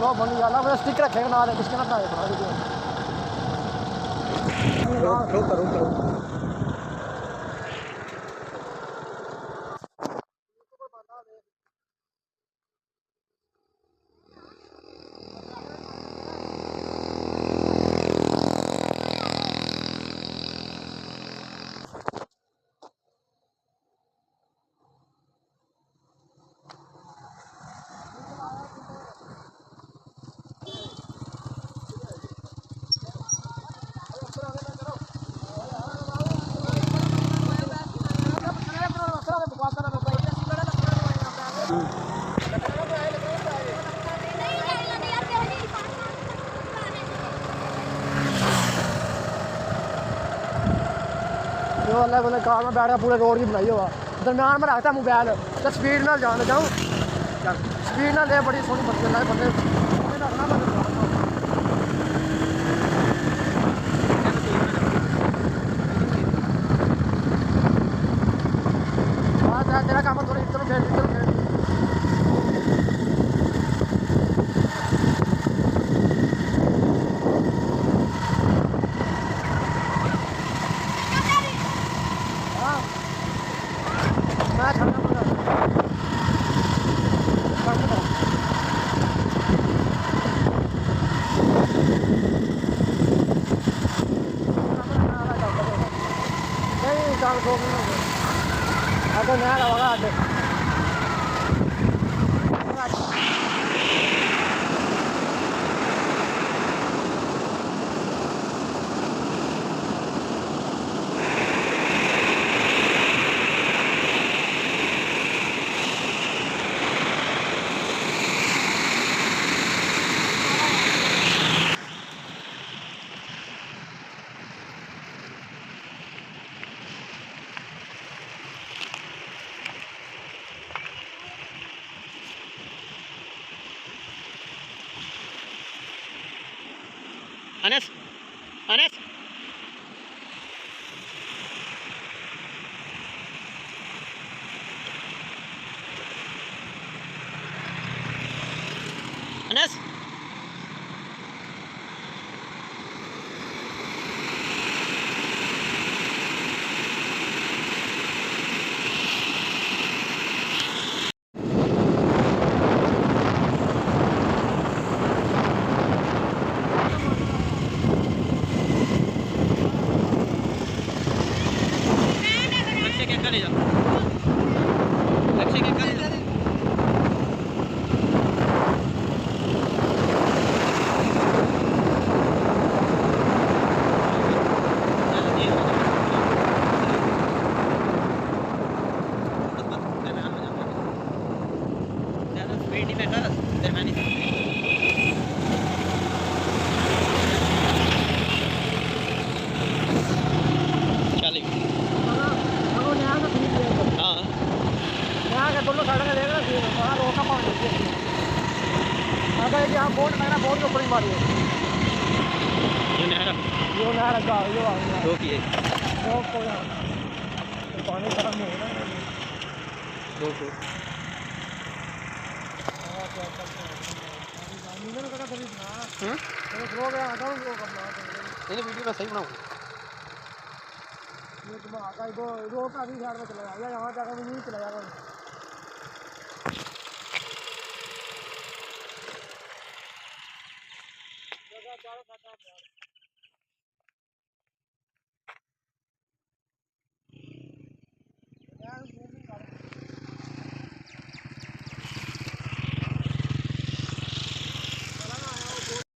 बहुत बनी वाला मेरा स्टिक रखेगा ना किसके ना बना दीजिए जो अल्लाह बोले कार में बैठा पूरे रोड की बनाई हुआ दरम्यान में रखता मोबाइल तो स्पीड ना जान जाऊँ स्पीड ना ले बड़ी सोहनी बच्चे लाए बंदे तेरा काम थोड़ी इधर खेल मैं ठंडा पड़ा नहीं चाल को अगर नया लगा आटे Anas, Anas. Anas. ले जा लक्ष्य के कर स्पीड में कर दरमियानी दोनों साइड में लेगा वहाँ रोका पाँच अगर यहाँ बोर्ड मैंने बोर्ड के ऊपर ही मारी है ये नहर लगा रोकिए को यहाँ पानी खत्म नहीं होगा रोको वीडियो में सही बनाऊँ ये तुम्हारा रोड का भी साइड में चला जाएगा यहाँ जाकर भी नहीं चला जाएगा